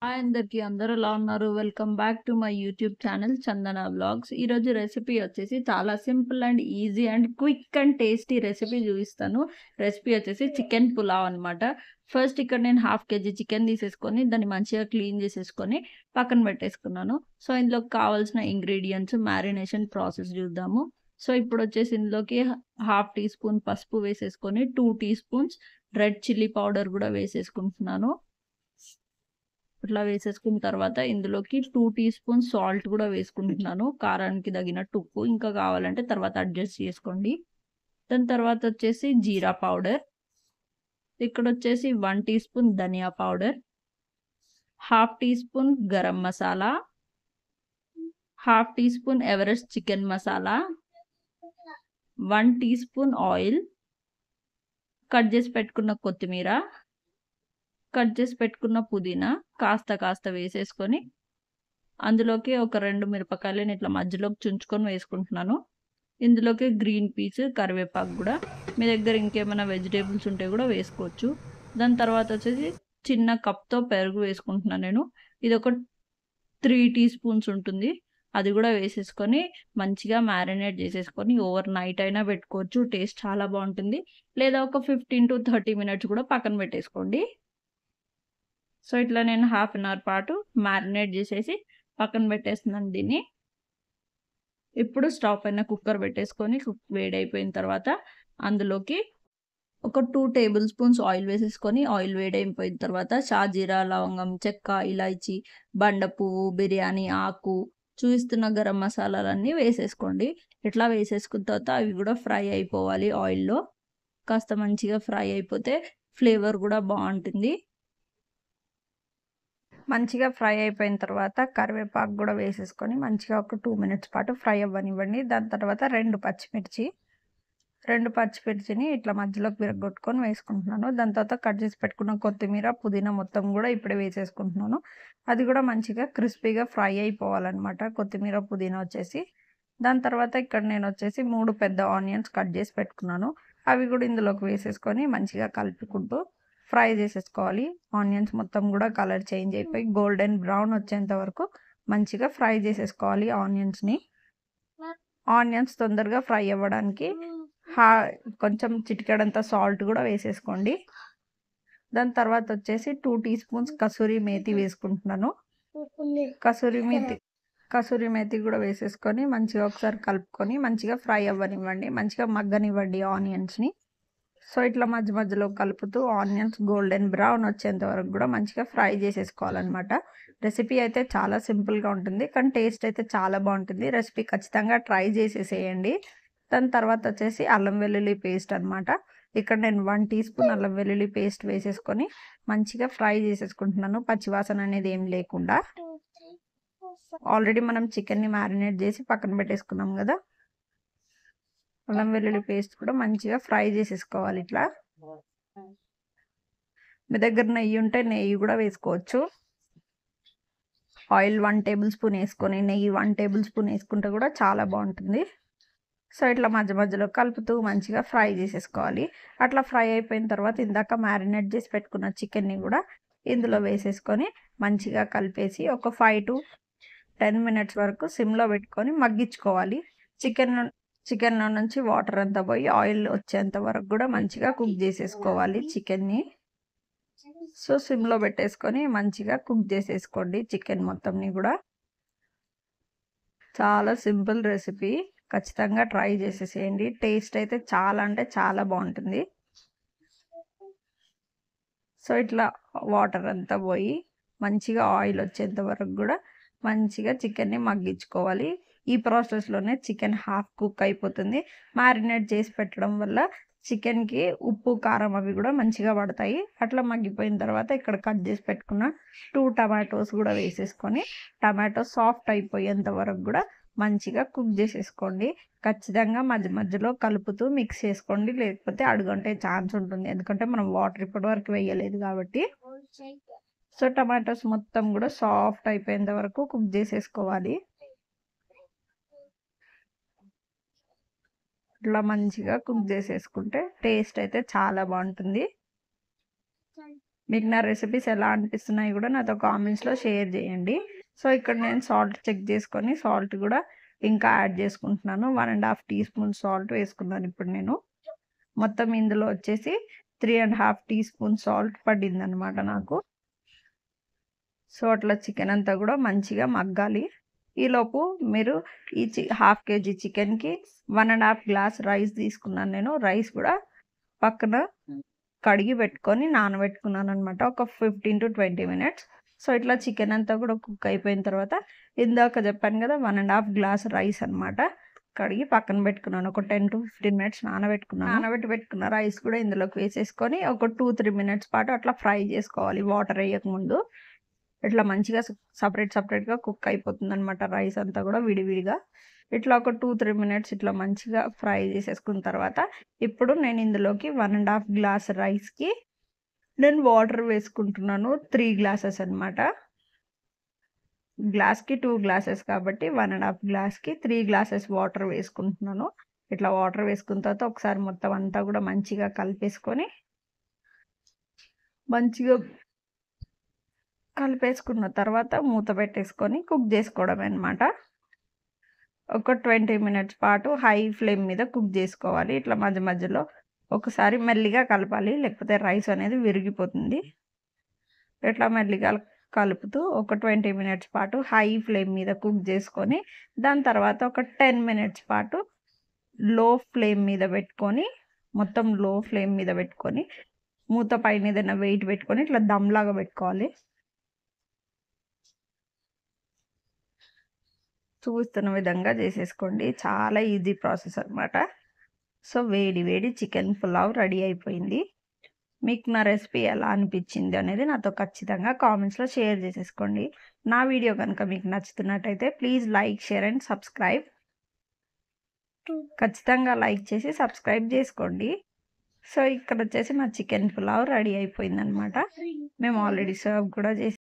Hi అందరికీ అందరూ ఎలా ఉన్నారు? Welcome back to my YouTube channel Chandana vlogs. ఈరోజు రెసిపీ వచ్చేసి చాలా simple and easy and quick and tasty recipe చూపిస్తాను. రెసిపీ వచ్చేసి చికెన్ పులావ్ అనమాట. ఫస్ట్ ఇక్కడ నేను హాఫ్ కేజీ చికెన్ తీసేసుకొని దాన్ని మంచిగా క్లీన్ చేసేసుకొని పక్కన పెట్టేసుకున్నాను. సో ఇందులోకి కావాల్సిన ఇంగ్రీడియంట్స్ మ్యారినేషన్ ప్రాసెస్ చూద్దాము. సో ఇప్పుడు వచ్చేసి ఇందులోకి హాఫ్ టీ స్పూన్ పసుపు వేసేసుకొని 2 teaspoons red chilli powder కూడా వేసేసుకుంటున్నాను. ఇట్లా వేసేసుకున్న తర్వాత ఇందులోకి 2 టీ స్పూన్స్ సాల్ట్ కూడా వేసుకుంటున్నాను. కారానికి తగినట్టు ఉప్పు, ఇంకా కావాలంటే తర్వాత అడ్జస్ట్ చేసుకోండి. దాని తర్వాత వచ్చేసి జీరా పౌడర్, ఇక్కడ వచ్చేసి 1 టీ స్పూన్ ధనియా powder, half teaspoon garam masala, half teaspoon Everest chicken masala, 1 teaspoon oil, cut చేసి పెట్టుకున్న కొత్తిమీర, కట్ చేసి పెట్టుకున్న పుదీనా కాస్త వేసేసుకొని అందులోకి ఒక 2 మిరపకాయలని ఇట్లా మధ్యలోకి చుంచుకొని వేసుకుంటున్నాను. ఇందులోకి గ్రీన్ పీస్, కరివేపాకు కూడా, మీ దగ్గర ఇంకేమైనా వెజిటేబుల్స్ ఉంటే కూడా వేసుకోవచ్చు. దాని తర్వాత వచ్చేసి చిన్న కప్తో పెరుగు వేసుకుంటున్నాను నేను. ఇది ఒక 3 టీ స్పూన్స్ ఉంటుంది. అది కూడా వేసేసుకొని మంచిగా మ్యారినేట్ చేసేసుకొని ఓవర్ నైట్ అయినా పెట్టుకోవచ్చు. టేస్ట్ చాలా బాగుంటుంది. లేదా ఒక 15 to 30 మినిట్స్ కూడా పక్కన పెట్టేసుకోండి. సో ఇట్లా నేను హాఫ్ అన్ అవర్ పాటు మ్యారినేట్ చేసేసి పక్కన పెట్టేస్తున్నాను దీన్ని. ఇప్పుడు స్టవ్ పైన కుక్కర్ పెట్టేసుకొని వేడైపోయిన తర్వాత అందులోకి ఒక 2 టేబుల్ స్పూన్స్ ఆయిల్ వేసేసుకొని ఆయిల్ వేడైపోయిన తర్వాత షాజీరా, లవంగం, చెక్క, ఇలాచి, బండ పువ్వు, బిర్యానీ ఆకు, చూపిస్తున్న గరం మసాలాలన్నీ వేసేసుకోండి. ఇట్లా వేసేసుకున్న తర్వాత అవి కూడా ఫ్రై అయిపోవాలి ఆయిల్లో. కాస్త మంచిగా ఫ్రై అయిపోతే ఫ్లేవర్ కూడా బాగుంటుంది. మంచిగా ఫ్రై అయిపోయిన తర్వాత కరివేపాకు కూడా వేసేసుకొని మంచిగా ఒక 2 మినిట్స్ పాటు ఫ్రై అవ్వనివ్వండి. దాని తర్వాత 2 పచ్చిమిర్చిని ఇట్లా మధ్యలోకి విరగొట్టుకొని వేసుకుంటున్నాను. దాని తర్వాత కట్ చేసి పెట్టుకున్న కొత్తిమీర, పుదీనా మొత్తం కూడా ఇప్పుడే వేసేసుకుంటున్నాను. అది కూడా మంచిగా క్రిస్పీగా ఫ్రై అయిపోవాలన్నమాట కొత్తిమీర, పుదీనా వచ్చేసి. దాని తర్వాత ఇక్కడ నేను వచ్చేసి 3 పెద్ద ఆనియన్స్ కట్ చేసి పెట్టుకున్నాను. అవి కూడా ఇందులోకి వేసేసుకొని మంచిగా కలుపుకుంటూ ఫ్రై చేసేసుకోవాలి. ఆనియన్స్ మొత్తం కూడా కలర్ చేంజ్ అయిపోయి గోల్డెన్ బ్రౌన్ వచ్చేంత వరకు మంచిగా ఫ్రై చేసేసుకోవాలి ఆనియన్స్ని. ఆనియన్స్ తొందరగా ఫ్రై అవ్వడానికి కొంచెం చిటికెడంత సాల్ట్ కూడా వేసేసుకోండి. దాని తర్వాత వచ్చేసి 2 టీ స్పూన్స్ కసూరి మేతి వేసుకుంటున్నాను. కసూరి మేతి కూడా వేసేసుకొని మంచిగా ఒకసారి కలుపుకొని మంచిగా ఫ్రై అవ్వనివ్వండి, మంచిగా మగ్గనివ్వండి ఆనియన్స్ని. సో ఇట్లా మధ్యలో కలుపుతూ ఆనియన్స్ గోల్డెన్ బ్రౌన్ వచ్చేంత వరకు కూడా మంచిగా ఫ్రై చేసేసుకోవాలన్నమాట. రెసిపీ అయితే చాలా సింపుల్గా ఉంటుంది, కానీ టేస్ట్ అయితే చాలా బాగుంటుంది. రెసిపీ ఖచ్చితంగా ట్రై చేసేసేయండి. దాని తర్వాత వచ్చేసి అల్లం వెల్లుల్లి పేస్ట్ అనమాట. ఇక్కడ నేను 1 టీ స్పూన్ అల్లం వెల్లుల్లి పేస్ట్ వేసేసుకొని మంచిగా ఫ్రై చేసేసుకుంటున్నాను, పచ్చివాసన అనేది ఏం లేకుండా. ఆల్రెడీ మనం చికెన్ని మ్యారినేట్ చేసి పక్కన పెట్టేసుకున్నాం కదా. అల్లం వెల్లుల్లి పేస్ట్ కూడా మంచిగా ఫ్రై చేసేసుకోవాలి ఇట్లా. మీ దగ్గర నెయ్యి ఉంటే నెయ్యి కూడా వేసుకోవచ్చు. ఆయిల్ 1 టేబుల్ స్పూన్ వేసుకొని నెయ్యి 1 టేబుల్ స్పూన్ వేసుకుంటే కూడా చాలా బాగుంటుంది. సో ఇట్లా మధ్యలో కలుపుతూ మంచిగా ఫ్రై చేసేసుకోవాలి. అట్లా ఫ్రై అయిపోయిన తర్వాత ఇందాక మ్యారినేట్ చేసి పెట్టుకున్న చికెన్ని కూడా ఇందులో వేసేసుకొని మంచిగా కలిపేసి ఒక 5 to 10 మినిట్స్ వరకు సిమ్లో పెట్టుకొని మగ్గించుకోవాలి. చికెన్లో నుంచి వాటర్ అంతా పోయి ఆయిల్ వచ్చేంత వరకు కూడా మంచిగా కుక్ చేసేసుకోవాలి చికెన్ని. సో సిమ్లో పెట్టేసుకొని మంచిగా కుక్ చేసేసుకోండి చికెన్ మొత్తంని కూడా. చాలా సింపుల్ రెసిపీ, ఖచ్చితంగా ట్రై చేసేసేయండి. టేస్ట్ అయితే చాలా అంటే చాలా బాగుంటుంది. సో ఇట్లా వాటర్ అంతా పోయి మంచిగా ఆయిల్ వచ్చేంత వరకు కూడా మంచిగా చికెన్ని మగ్గించుకోవాలి. ఈ ప్రాసెస్లోనే చికెన్ హాఫ్ కుక్ అయిపోతుంది. మ్యారినేట్ చేసి పెట్టడం వల్ల చికెన్కి ఉప్పు, కారం అవి కూడా మంచిగా పడతాయి. అట్లా మగ్గిపోయిన తర్వాత ఇక్కడ కట్ చేసి పెట్టుకున్న 2 టమాటోస్ కూడా వేసేసుకొని టమాటో సాఫ్ట్ అయిపోయేంత వరకు కూడా మంచిగా కుక్ చేసేసుకోండి. ఖచ్చితంగా మధ్యలో కలుపుతూ మిక్స్ చేసుకోండి, లేకపోతే అడుగంటే ఛాన్స్ ఉంటుంది, ఎందుకంటే మనం వాటర్ ఇప్పటి వరకు వేయలేదు కాబట్టి. సో టమాటోస్ మొత్తం కూడా సాఫ్ట్ అయిపోయేంత వరకు కుక్ చేసేసుకోవాలి. ఇట్లా మంచిగా కుక్ చేసేసుకుంటే టేస్ట్ అయితే చాలా బాగుంటుంది. మీకు నా రెసిపీస్ ఎలా అనిపిస్తున్నాయి కూడా నాతో కామెంట్స్లో షేర్ చేయండి. సో ఇక్కడ నేను సాల్ట్ చెక్ చేసుకొని సాల్ట్ కూడా ఇంకా యాడ్ చేసుకుంటున్నాను. 1.5 టీ స్పూన్ సాల్ట్ వేసుకున్నాను ఇప్పుడు నేను. మొత్తం ఇందులో వచ్చేసి 3.5 టీ స్పూన్ సాల్ట్ పడింది అనమాట నాకు. సో అట్లా చికెన్ అంతా కూడా మంచిగా మగ్గాలి. ఈలోపు మీరు ఈ 1/2 kg చికెన్కి 1.5 గ్లాస్ రైస్ తీసుకున్నాను నేను. రైస్ కూడా పక్కన కడిగి పెట్టుకొని నానబెట్టుకున్నాను అనమాట ఒక 15 to 20 minutes. సో ఇట్లా చికెన్ అంతా కూడా కుక్ అయిపోయిన తర్వాత ఇందాక చెప్పాను కదా 1.5 గ్లాస్ రైస్ అనమాట కడిగి పక్కన పెట్టుకున్నాను. ఒక 10 to 15 minutes నానబెట్టుకున్న రైస్ కూడా ఇందులోకి వేసేసుకొని ఒక 2-3 minutes పాటు అట్లా ఫ్రై చేసుకోవాలి వాటర్ వేయకముందు. ఇట్లా మంచిగా సపరేట్గా కుక్ అయిపోతుంది అనమాట రైస్ అంతా కూడా విడివిడిగా. ఇట్లా ఒక 2-3 minutes ఇట్లా మంచిగా ఫ్రై చేసేసుకున్న తర్వాత ఇప్పుడు నేను ఇందులోకి 1.5 గ్లాస్ రైస్కి నేను వాటర్ వేసుకుంటున్నాను. 3 glasses అనమాట. గ్లాస్కి 2 glasses కాబట్టి 1.5 గ్లాస్కి 3 glasses వాటర్ వేసుకుంటున్నాను. ఇట్లా వాటర్ వేసుకున్న తర్వాత ఒకసారి మొత్తం అంతా కూడా మంచిగా కలిపేసుకున్న తర్వాత మూత పెట్టేసుకొని కుక్ చేసుకోవడమే అనమాట. ఒక 20 minutes పాటు హై ఫ్లేమ్ మీద కుక్ చేసుకోవాలి. ఇట్లా మధ్య మధ్యలో ఒకసారి మెల్లిగా కలపాలి, లేకపోతే రైస్ అనేది విరిగిపోతుంది. ఇట్లా మెల్లిగా కలుపుతూ ఒక 20 minutes పాటు హై ఫ్లేమ్ మీద కుక్ చేసుకొని దాని తర్వాత ఒక 10 minutes పాటు లో ఫ్లేమ్ మీద పెట్టుకొని మూత పైన ఏదైనా వెయిట్ పెట్టుకొని ఇట్లా దమ్లాగా పెట్టుకోవాలి. చూస్తున్న విధంగా చేసేసుకోండి. చాలా ఈజీ ప్రాసెస్ అనమాట. సో వేడి చికెన్ పులావ్ రెడీ అయిపోయింది. మీకు నా రెసిపీ ఎలా అనిపించింది అనేది నాతో ఖచ్చితంగా కామెంట్స్లో షేర్ చేసేసుకోండి. నా వీడియో కనుక మీకు నచ్చుతున్నట్టయితే please like, share and subscribe. ఖచ్చితంగా లైక్ చేసి సబ్స్క్రైబ్ చేసుకోండి. సో ఇక్కడ వచ్చేసి మా చికెన్ పులావ్ రెడీ అయిపోయింది అనమాట. మేము ఆల్రెడీ సర్వ్ కూడా చేసి